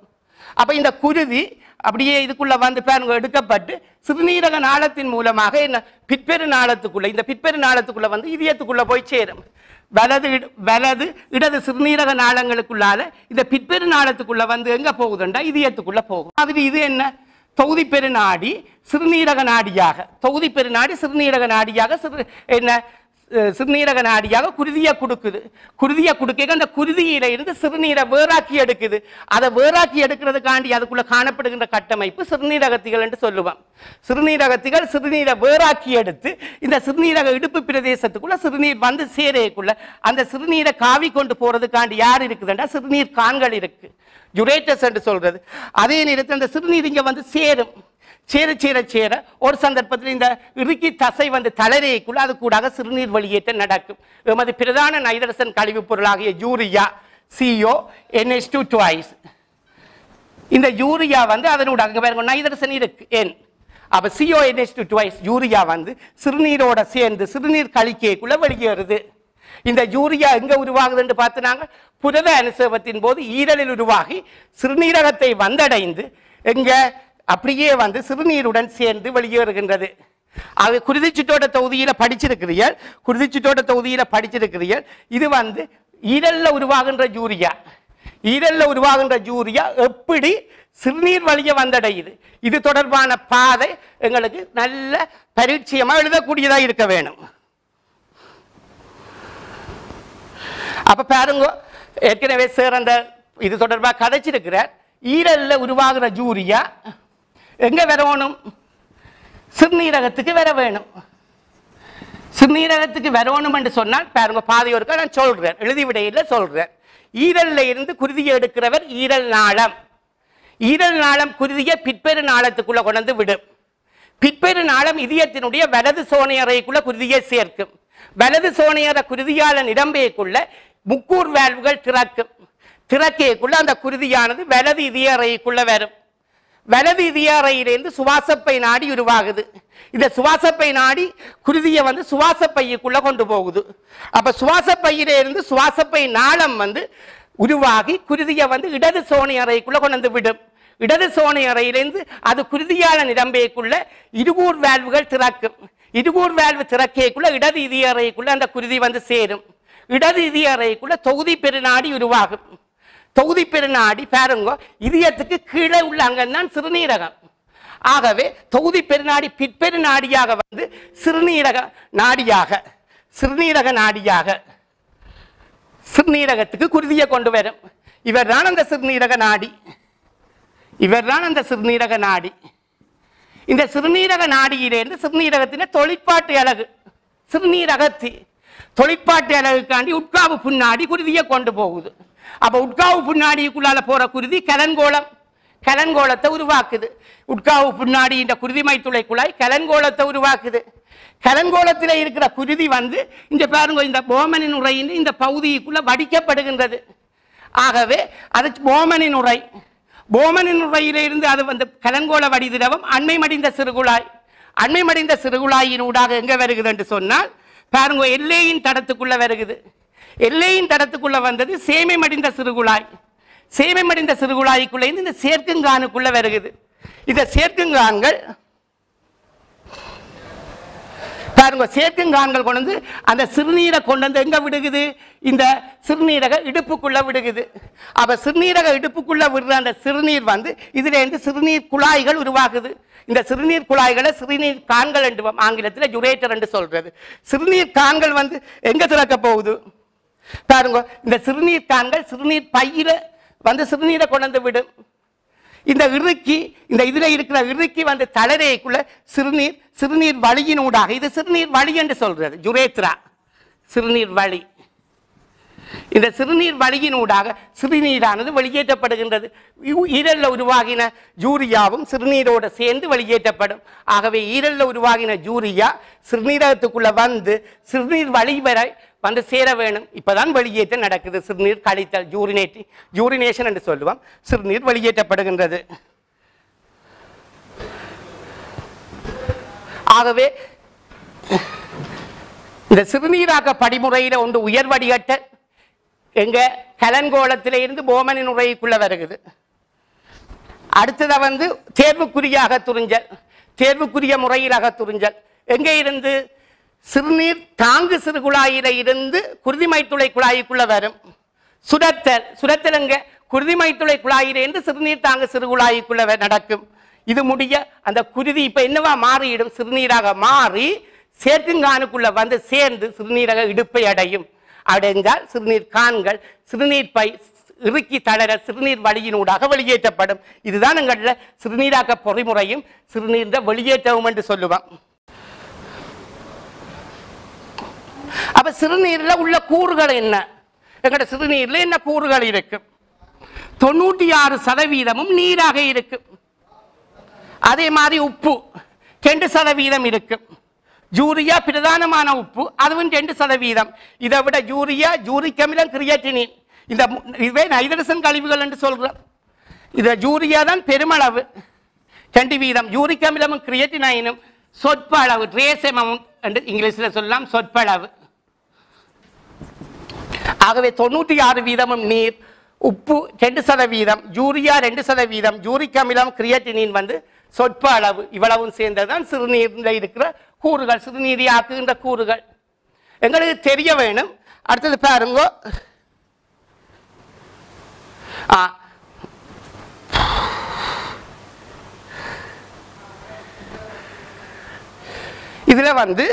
அப்ப இந்த குருதி அப்படியே இதுக்குள்ள வந்து பாருங்க எடுக்கப்பட்டு சிறுநீரக நாளத்தின் மூலமாக என்ன பிற்பெரு நாளத்துக்குள்ள இந்த பிற்பெரு நாளத்துக்குள்ள வந்து இதயத்துக்குள்ள போய் சேரும். வலது இடது சிறுநீரக நாளங்களுக்குள்ளால இந்த பிற்பெரு நாளத்துக்குள்ள வந்து எங்க போகுதுண்டா இதயத்துக்குள்ள போகும். அது இது என்ன தொகுதி பெருநாடி சிறுநீரக நாடியாக தொகுதி பெருநாடி சிறுநீரக நாடியாக என்ன சிறுநீரக நாடியாக குருதியை கொடுக்குது. குருதியை கொடுக்க அந்த குருதியில இருந்து சிறுநீரை வேறாக்கி எடுக்குது. அதை வேறாக்கி எடுக்கிறதுக்காண்டி அதுக்குள்ள காணப்படுகின்ற கட்டமைப்பு சிறுநீரகத்திகள் என்று சொல்லுவோம். சிறுநீரகத்திகள் சிறுநீரை வேறாக்கி எடுத்து இந்த சிறுநீரக இடுப்பு பிரதேசத்துக்குள்ள சிறுநீர் வந்து சேரைக்குள்ள அந்த சிறுநீரை காவி கொண்டு போறதுக்காண்டி யார் இருக்குதுன்றா சிறுநீர் கான்கள் இருக்கு, யுரேட்டஸ் என்று சொல்றது. அதே நேரத்தில் அந்த சிறுநீர் இங்க வந்து சேரும். சேர சேர சேர ஒரு சந்தர்ப்பத்தில் இந்த இறுக்கி தசை வந்து தளரைக்குள்ள அது கூட சிறுநீர் வெளியேற்றம் நடக்கும். எமது பிரதான நைட்ரசன் கழிவுப் பொருளாகிய யூரியா CO NH2 twice இந்த யூரியா வந்து அதனோட அங்க பாருங்க நைட்ரசன் இருக்கு N. அப்ப CO NH2 twice யூரியா வந்து சிறுநீரோட சேர்ந்து சிறுநீர் கழிக்கைக்குள்ள வெளியேறுது. இந்த யூரியா எங்க உருவாகுதுன்னு பார்த்துனாங்க புரத அனுசேபத்தின் போது ஈரலில் உருவாகி சிறுநீரகத்தை வந்தடைந்து எங்க அப்படியே வந்து சிறுநீருடன் சேர்ந்து வெளியேறுகின்றது. அது குருதிச்சுட்டோட தொகுதியில படிச்சிருக்கிறீர்கள். இது வந்து ஈரல்ல உருவாகின்ற யூரியா. ஈரல்ல உருவாகின்ற யூரியா எப்படி சிறுநீர் வழிய வந்தடையுது இது தொடர்பான பாதை எங்களுக்கு நல்ல பரிச்சயமா எழுதக்கூடியதா இருக்க வேணும். அப்ப பாருங்க ஏற்கனவே சார் அந்த இது தொடர்பாக கதைச்சிருக்கிறார். ஈரல்ல உருவாகிற யூரியா எங்க வரணும் சிறுநீரகத்துக்கு வர வேணும். சிறுநீரகத்துக்கு வரணும் என்று சொன்னால் பாருங்க பாதையோருக்கா நான் சொல்றேன் எழுதிவிடையில் சொல்றேன். ஈரல்ல இருந்து குருதியை எடுக்கிறவர் ஈரல் நாளம். ஈரல் நாளம் குருதியை பிற்பெரு நாளத்துக்குள்ள கொண்டு விடும். பிற்பெரு நாளம் இதயத்தினுடைய வலது சோனையறைக்குள்ள குருதியை சேர்க்கும். வலது சோனையற குருதியால நிரம்பைக்குள்ள முக்கூர் வால்வுகள் திறக்கும். திறக்கைக்குள்ள அந்த குருதியானது வலது இதய அறைக்குள்ள வரும். வலது இதய அறையிலிருந்து சுவாசப்பை நாடி உருவாகுது. இந்த சுவாசப்பை நாடி குருதியை வந்து சுவாசப்பைக்குள்ள கொண்டு போகுது. அப்ப சுவாசப்பையிலிருந்து சுவாசப்பை நாளம் வந்து உருவாகி குருதியை வந்து இடது சோனை அறைக்குள்ள கொண்டு விடும். இடது சோனை அறையிலிருந்து அது குருதியால நிரம்பைக்குள்ள இருகூர் வால்வுகள் திறக்கும். இருகூர் வால்வு திறக்கைக்குள்ள இடது இதய அறைக்குள்ள அந்த குருதி வந்து சேரும். இடது இதய அறைக்குள்ள தொகுதி பெருநாடி உருவாகும். தொகுதி பெருநாடி பாருங்க இதயத்துக்கு கீழே உள்ள அங்கம்தான் சிறுநீரகம். ஆகவே தொகுதி பெருநாடி பிற்பெருநாடியாக வந்து சிறுநீரக நாடியாக சிறுநீரகத்துக்கு குருதியை கொண்டு வரும். இவர்தான் அந்த சிறுநீரக நாடி. இந்த சிறுநீரக நாடியிலிருந்து சிறுநீரகத்தின தொழிற்பாட்டு அலகு சிறுநீரகத்தி தொழிற்பாட்டு அலகுக்காண்டி உட்காவு புண்ணாடி குருதியை கொண்டு போகுது. அப்ப உட்காவு புண்ணாடிக்குள்ளால போற குருதி கலன்கோளத்தை உருவாக்குது. உட்காவு புண்ணாடி இந்த குருதிமை துளை குழாய் கலன்கோளத்தை உருவாக்குது. கலன்கோளத்தில் இருக்கிற குருதி வந்து இந்த பாருங்க இந்த போமனின் உரையின் இந்த பகுதிக்குள்ள வடிக்கப்படுகின்றது. ஆகவே அது போமனின் உரையிலிருந்து அது வந்து கலன்கோள வடிதிரவம் அண்மை மடிந்த சிறுகுழாயினூடாக எங்க வருகுது என்று சொன்னால் பாருங்க எல்லையின் தடத்துக்குள்ள வருகுது. எல்லையின் தடத்துக்குள்ள வந்தது சேமை மடிந்த சிறுகுழாய்க்குள்ள இந்த சேர்க்குங்கானுக்குள்ள வருகுது. இந்த சேர்க்குங்கான்கள் பாருங்க சேர்க்குங்கான்கள் கொண்டு அந்த சிறுநீரை கொண்டு எங்க விடுகுது இந்த சிறுநீரக இடுப்புக்குள்ள விடுகுது. அப்ப சிறுநீரக இடுப்புக்குள்ள விடுற அந்த சிறுநீர் வந்து இதுல இருந்து சிறுநீர் குழாய்கள் உருவாகுது. இந்த சிறுநீர் குழாய்களை சிறுநீர் கான்கள் என்று ஆங்கிலத்தில் யுரேட்டர் என்று சொல்றது. சிறுநீர் கான்கள் வந்து எங்க திறக்க போகுது பாருங்க இந்த சிறுநீர் கான்கள் சிறுநீர் பையில வந்து சிறுநீரை கொண்டு விடும். இந்த இறுக்கி இந்த இதுல இருக்கிற இறுக்கி வந்து தளரைக்குள்ள சிறுநீர் வழியினூடாக இது சிறுநீர் வழி என்று சொல்றது யுரேத்ரா சிறுநீர் வழி. இந்த சிறுநீர் வழியினூடாக சிறுநீரானது வெளியேற்றப்படுகின்றது. ஈரல்ல உருவாகின யூரியாவும் சிறுநீரோடு சேர்ந்து வெளியேற்றப்படும். ஆகவே ஈரல்ல உருவாகின யூரியா சிறுநீரகத்துக்குள்ள வந்து சிறுநீர் வழி வரை வந்து சேர வேணும். இப்பதான் வெளியேற்றம் நடக்குது. சிறுநீர் கழித்தல் யூரினேஷன் என்று சொல்லுவோம். சிறுநீர் வெளியேற்றப்படுகின்றது. ஆகவே இந்த சிறுநீராக்க படிமுறையில் ஒன்று உயர் வடிகட்டல் எங்க கலன்கோளத்தில இருந்து போமனின் உரைக்குள்ள வருகிறது. அடுத்ததை வந்து தேர்வுக்குரிய அகத்துறிஞ்சல், தேர்வுக்குரிய முறையில் அகத்துறிஞ்சல் எங்கே இருந்து சிறுநீர் தாங்கு சிறுகுழாயில இருந்து குருதிமைத்துளை குழாய்க்குள்ள வரும். சுரத்தல், சுரத்தல் எங்க குருதிமைத்துளை குழாயிலிருந்து சிறுநீர் தாங்கு சிறுகுழாய்க்குள்ள நடக்கும். இது முடிய அந்த குருதி இப்ப என்னவா மாறிடும், சிறுநீராக மாறி சேர்க்குங்கானுக்குள்ள வந்து சேர்ந்து சிறுநீரக இடுப்பை அடையும். அடைந்தால் சிறுநீர் கான்கள் சிறுநீர் பை இறுக்கி தளர சிறுநீர் வழியினூடாக வெளியேற்றப்படும். இதுதான் எங்கள சிறுநீராக்க பொறிமுறையும் சிறுநீர் வெளியேற்றவும் என்று சொல்லுவோம். அப்ப சிறுநீரில் உள்ள கூறுகள் என்ன, எங்களோட சிறுநீரில் என்ன கூறுகள் இருக்கு? 96% நீராக இருக்கு. அதே மாதிரி உப்பு 2% இருக்கு. யூரியா பிரதானமான உப்பு, அதுவும் 2%. இதை விட யூரியா, யூரிக் அமிலம், கிரியேட்டினின் இந்த ஹைட்ரஜன் கழிவுகள் என்று சொல்றோம். இந்த யூரியா தான் பெருமளவு 2%, யூரிக் அமிலமும் கிரியேட்டினைனும் சொற்ப அளவு, ட்ரேஸ் அமௌண்ட் என்று இங்கிலீஷில் சொல்லலாம், சொற்ப அளவு. ஆகவே 96% நீர், உப்பு 2%, யூரியா 2%, யூரிக் அமிலம், கிரியேட்டினின் வந்து சொற்ப அளவு. இவ்வளவும் சேர்ந்ததுதான் சிறுநீரில் இருக்கிற கூறுகள், சிறுநீரை ஆக்குகின்ற கூறுகள் எங்களுக்கு தெரிய வேணும். அடுத்தது பாருங்க, இதுல வந்து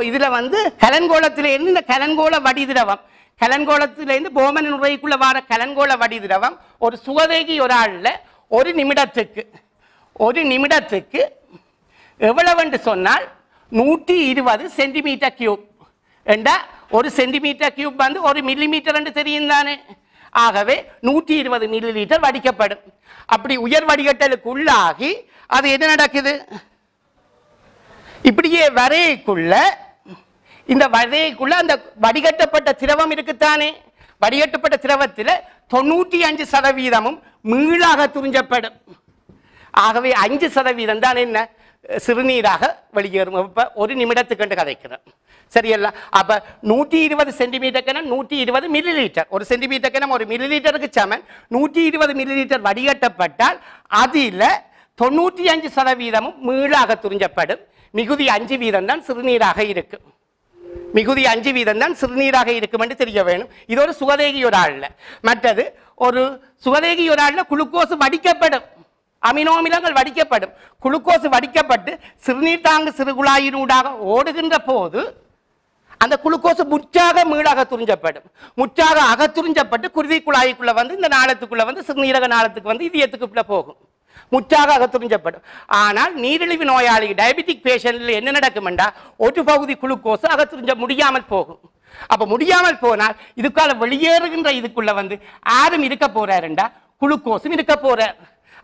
இதுல வந்து கலன்கோளத்திலிருந்து இந்த கலன்கோள வடி திரவம், கலன்கோளத்திலிருந்து போமனின் உரைக்குள்ள வர கலன்கோள வடி திரவம் ஒரு சுகதேகி ஒரு ஆள்ல ஒரு நிமிடத்துக்கு எவ்வளவு சொன்னால் 120 சென்டிமீட்டர் கியூப் என்றா, ஒரு சென்டிமீட்டர் கியூப் வந்து ஒரு மில்லிமீட்டர் என்று தெரியும் தானே. ஆகவே 120 மில்லி லிட்டர் வடிக்கப்படும். அப்படி உயர் வடிகட்டலுக்கு உள்ளாகி அது என்ன நடக்குது, இப்படியே வரைக்குள்ள இந்த வரைக்குள்ள அந்த வடிகட்டப்பட்ட திரவம் இருக்குத்தானே, வடிகட்டப்பட்ட திரவத்தில் 95% மீளாக துறிஞ்சப்படும். ஆகவே 5% தான் என்ன சிறுநீராக வெளியேறும். இப்ப ஒரு நிமிடத்துக்கு கதைக்கிறோம், சரியல்ல? அப்ப 120 சென்டிமீட்டர் 120 மில்லி லிட்டர், ஒரு சென்டிமீட்டர் ஒரு மில்லி லிட்டருக்கு சமன். 120 மில்லி லிட்டர் வடிகட்டப்பட்டால் அதில் 95% மீளாக துறிஞ்சப்படும். மிகுதி 5% தான் சிறுநீராக இருக்கும். மிகுதி 5% தான் சிறுநீராக இருக்கும் என்று தெரிய வேணும். இது ஒரு சுகதேகி ஒரு ஆள்ல. மற்றது ஒரு சுகதேகி ஒரு ஆள்ல குளுக்கோஸ் வடிக்கப்படும், அமினோ அமிலங்கள் வடிக்கப்படும். குளுக்கோஸ் வடிக்கப்பட்டு சிறுநீர் தாங்கு சிறுகுழாயினூடாக ஓடுகின்ற போது அந்த குளுக்கோஸ் முற்றாக மீளாக துறிஞ்சப்படும். முற்றாக அகத்துறிஞ்சப்பட்டு குருதி குழாய்க்குள்ள வந்து இந்த நாளத்துக்குள்ள வந்து சிறுநீரக நாளத்துக்கு வந்து இதயத்துக்குள்ள போகும். முற்றாக அகத்துறிஞ்சப்படும். ஆனால் நீரிழிவு நோயாளி டயபெட்டிக் பேஷண்ட்ல என்ன நடக்கும்டா, ஒரு பகுதி குளுக்கோஸ் அகத்துறிஞ்ச முடியாமல் போகும். அப்ப முடியாமல் போனால் இதுக்கால வெளியேறுகின்ற இதுக்குள்ள வந்து யாரும் இருக்க போறாருண்டா, குளுக்கோஸும் இருக்க போறார்.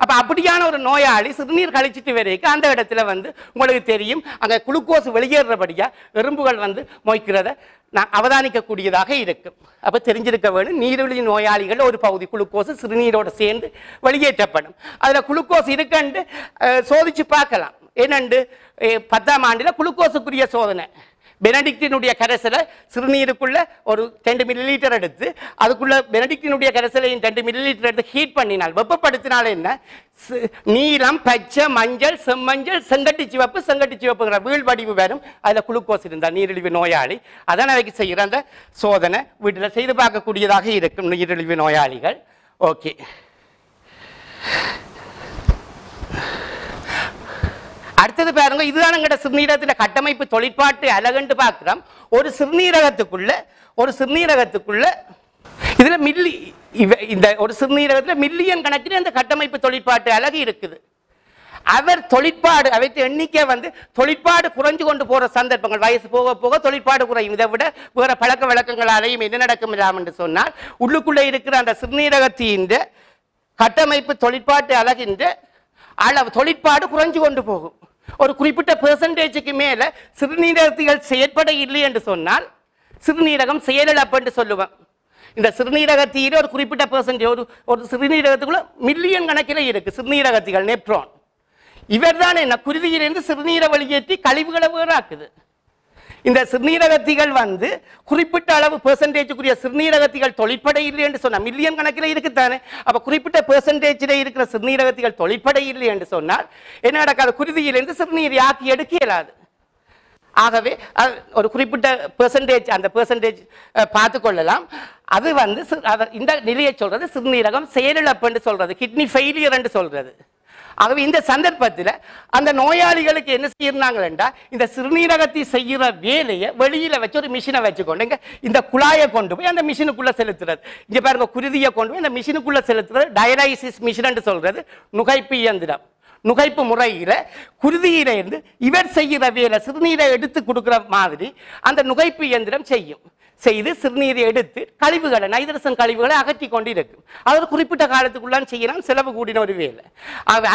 அப்ப அப்படியான ஒரு நோயாளி சிறுநீர் கழிச்சிட்டு வரைக்கும் அந்த இடத்துல வந்து உங்களுக்கு தெரியும் அங்க குளுக்கோஸ் வெளியேறபடியா எறும்புகள் வந்து மொய்க்கிறத நான் அவதானிக்கக்கூடியதாக இருக்கும். அப்ப தெரிஞ்சிருக்க வேணும், நீரிழிவு நோயாளிகள் ஒரு பகுதி குளுக்கோஸ் சிறுநீரோடு சேர்ந்து வெளியேற்றப்படும். அதுல குளுக்கோஸ் இருக்குன்னு சோதிச்சு பார்க்கலாம். என்னண்டு 10ஆம் ஆண்டுல குளுக்கோஸுக்குரிய சோதனை, பெனடிக்டினுடைய கரைசலை சிறுநீருக்குள்ள ஒரு 2 மில்லி லிட்டர் எடுத்து அதுக்குள்ள பெனடிக்டினுடைய கரைசலையும் 2 மில்லி லிட்டர் எடுத்து ஹீட் பண்ணினால், வெப்பப்படுத்தினால் என்ன, நீலம், பச்சை, மஞ்சள், செம்மஞ்சள், செங்கட்டி சிவப்புங்கிற வீழ்வடிவு வரும். அதுல குளுக்கோஸ் இருந்தால் நீரிழிவு நோயாளி. அதான் அவைக்கு செய்கிற அந்த சோதனை வீட்டில் செய்து பார்க்கக்கூடியதாக இருக்கும் நீரிழிவு நோயாளிகள். ஓகே, அடுத்தது பாருங்க, இதுதான் எங்கட சிறுநீரகத்தில் கட்டமைப்பு தொழிற்பாட்டு அலகுன்னு பார்க்கிறோம். ஒரு சிறுநீரகத்துக்குள்ள இதுல மில்லி, இந்த ஒரு சிறுநீரகத்தில் மில்லியன் கணக்கில் அந்த கட்டமைப்பு தொழிற்பாட்டு அலகு இருக்குது. அவற்றை எண்ணிக்கை வந்து தொழிற்பாடு குறைஞ்சு கொண்டு போற சந்தர்ப்பங்கள், வயசு போக போக தொழிற்பாடு குறையும். இதை விட வேற பழக்க வழக்கங்களாலையும் என்ன நடக்கும் என்று சொன்னால், உள்ளுக்குள்ள இருக்கிற அந்த சிறுநீரகத்தின் கட்டமைப்பு தொழிற்பாட்டு அலகின்ற அளவு தொழிற்பாடு குறைஞ்சு கொண்டு போகும். ஒரு குறிப்பிட்ட பெர்சன்டேஜுக்கு மேல சிறுநீரகத்திகள் செயற்பட இல்லை என்று சொன்னால் சிறுநீரகம் செயலிழப்பு என்று சொல்லுவேன். இந்த சிறுநீரகத்தில ஒரு குறிப்பிட்ட பெர்சன்டேஜ், ஒரு சிறுநீரகத்துக்குள்ள மில்லியன் கணக்கில் இருக்கு சிறுநீரகத்திகள், நெப்ரான். இவர் தான் என்ன குருதியிலிருந்து சிறுநீரை வெளியேற்றி கழிவுகளை வேறாக்குது. இந்த சிறுநீரகத்திகள் வந்து குறிப்பிட்ட அளவு பெர்சன்டேஜுக்குரிய சிறுநீரகத்திகள் தொழிற்படை இல்லை என்று சொன்னால் மில்லியன் கணக்கில் இருக்குத்தானே. அப்போ குறிப்பிட்ட பெர்சன்டேஜில் இருக்கிற சிறுநீரகத்திகள் தொழிற்படை இல்லை என்று சொன்னால் என்ன நடக்காது, குருதியிலிருந்து சிறுநீரை ஆக்கி எடுக்க இயலாது. ஆகவே ஒரு குறிப்பிட்ட பெர்சன்டேஜ் அந்த பெர்சன்டேஜ் பார்த்து கொள்ளலாம். அது வந்து இந்த நிலையை சொல்றது சிறுநீரகம் செயலிழப்பு என்று சொல்றது, கிட்னி ஃபெயிலியர் என்று சொல்றது. ஆகவே இந்த சந்தர்ப்பத்தில் அந்த நோயாளிகளுக்கு என்ன செய்யறாங்கன்னா இந்த சிறுநீரகத்தை செய்கிற வேலையை வெளியில வச்சு ஒரு மிஷினை வச்சுக்கொண்டு இந்த குழாயை கொண்டு போய் அந்த மிஷினுக்குள்ள செலுத்துறது. இங்க பாருங்க, குருதியை கொண்டு போய் இந்த மிஷினுக்குள்ள செலுத்துறது டயலைசிஸ் மிஷின் என்று சொல்றது, நுகைப்பு இயந்திரம். நுகைப்பு முறையில குருதியில இருந்து இவர் செய்கிற வேலை சிறுநீரை எடுத்து கொடுக்கிற மாதிரி அந்த நுகைப்பு இயந்திரம் செய்து சிறுநீரை எடுத்து கழிவுகளை நைட்ரசன் கழிவுகளை அகற்றி கொண்டு இருக்கும். அது ஒரு குறிப்பிட்ட காலத்துக்குள்ளான் செய்யலாம், செலவு கூடின ஒரு வேலை.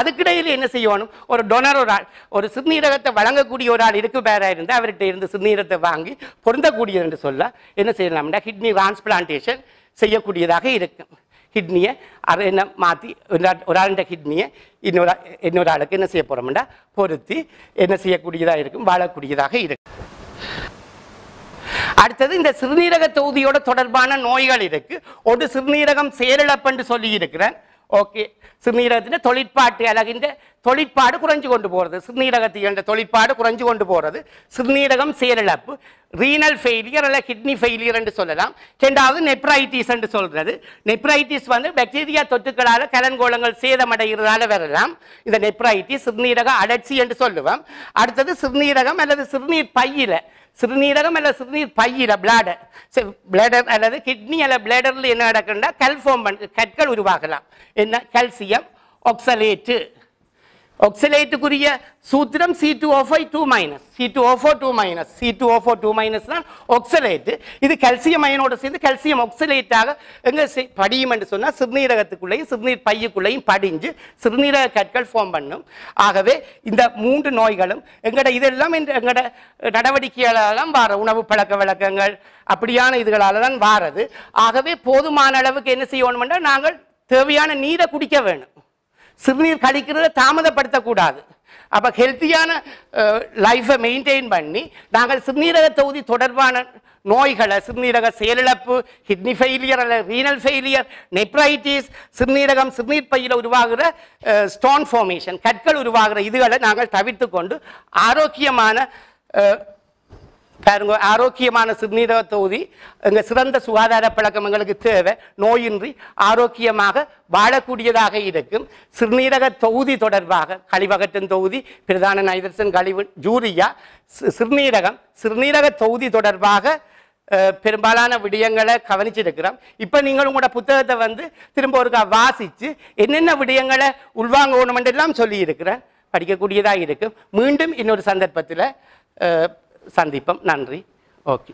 அதுக்கிடையில் என்ன செய்யணும், ஒரு டொனர் ஒரு ஆள், ஒரு சிறுநீரகத்தை வழங்கக்கூடிய ஒரு ஆள் இருக்கு பேரா இருந்து அவர்கிட்ட இருந்து சிறுநீரத்தை வாங்கி பொருந்தக்கூடியது என்று சொல்ல என்ன செய்யலாம்னா கிட்னி டிரான்ஸ்பிளான்டேஷன் செய்யக்கூடியதாக இருக்கும். கிட்னியை என்ன மாற்றி ஒரு ஆளுடைய கிட்னியை இன்னொரு ஆளுக்கு என்ன செய்ய போறோம்னா பொருத்தி என்ன செய்யக்கூடியதாக இருக்கும், வாழக்கூடியதாக இருக்கும். அடுத்தது இந்த சிறுநீரக தொகுதியோட தொடர்பான நோய்கள் இருக்கு. ஒரு சிறுநீரகம் செயலிழப்பு சொல்லி இருக்கிறேன். ஓகே, சிறுநீரகத்தின் தொழிற்பாட்டு அலகின்ற தொழிற்பாடு குறைஞ்சு கொண்டு போகிறது, சிறுநீரகத்தின் தொழிற்பாடு குறைஞ்சு கொண்டு போகிறது சிறுநீரகம் செயலிழப்பு, ரீனல் ஃபெயிலியர் அல்ல கிட்னி ஃபெயிலியர் என்று சொல்லலாம். ரெண்டாவது நெப்ரைட்டிஸ் என்று சொல்றது. நெப்ரைட்டிஸ் வந்து பாக்டீரியா தொற்றுக்களால் கலன்கோளங்கள் சேதமடைகிறதால வரலாம். இந்த நெப்ரைட்டிஸ் சிறுநீரக அழற்சி என்று சொல்லுவோம். அடுத்தது சிறுநீரகம் அல்லது சிறுநீர் பையில சிறுநீரகம் அல்லது சிறுநீர் பையில பிளாடர் அல்லது கிட்னி அல்லது பிளாடர்ல என்ன நடக்குன்னா கற்கள் உருவாகலாம். என்ன கால்சியம் ஆக்சலேட்டு. ஆக்சலேட்டுக்குரிய சூத்திரம் C2O4 2- தான் ஆக்சலேட்டு. இது கால்சியம் அயனோட சேர்ந்து கால்சியம் ஆக்சலேட்டாக எங்க படியும் என்று சொன்னால் சிறுநீரகத்துக்குள்ளேயும் சிறுநீர் பையுக்குள்ளேயும் படிஞ்சு சிறுநீரக கற்கள் ஃபார்ம் பண்ணும். ஆகவே இந்த 3 நோய்களும் இதெல்லாம் எங்களோட நடவடிக்கையாலும் வார உணவு பழக்க வழக்கங்கள் அப்படியான இதுகளால் தான் வாரது. ஆகவே போதுமான அளவுக்கு என்ன செய்யணும்னா நாங்கள் தேவையான நீரை குடிக்க வேணும், சிறுநீர் கழிக்கிறத தாமதப்படுத்தக்கூடாது. அப்போ ஹெல்த்தியான லைஃப்பை மெயின்டைன் பண்ணி நாங்கள் சிறுநீரக தொகுதி தொடர்பான நோய்களை சிறுநீரக செயலிழப்பு, கிட்னி ஃபெயிலியர் அல்ல ரீனல் ஃபெயிலியர், நெப்ரைட்டிஸ், சிறுநீர் பையில் உருவாகிற ஸ்டோன் ஃபார்மேஷன் கற்கள் உருவாகிற இதுகளை நாங்கள் தவிர்த்து கொண்டு ஆரோக்கியமான சிறுநீரக தொகுதி எங்கள் சிறந்த சுகாதார பழக்கம் எங்களுக்கு தேவை. நோயின்றி ஆரோக்கியமாக வாழக்கூடியதாக இருக்கும். சிறுநீரக தொகுதி தொடர்பாக கழிவகற்றும் தொகுதி, பிரதான நைட்ரசன் கழிவு, யூரியா, சிறுநீரக தொகுதி தொடர்பாக பெரும்பாலான விடயங்களை கவனிச்சிருக்கிறோம். இப்போ நீங்கள் உங்களோட புத்தகத்தை வந்து திரும்ப ஒருக்கா வாசித்து என்னென்ன விடயங்களை உள்வாங்கணுமென்று எல்லாம் சொல்லி இருக்கிறேன், படிக்கக்கூடியதாக இருக்கும். மீண்டும் இன்னொரு சந்தர்ப்பத்தில் சந்திப்போம். நன்றி. ஓகே.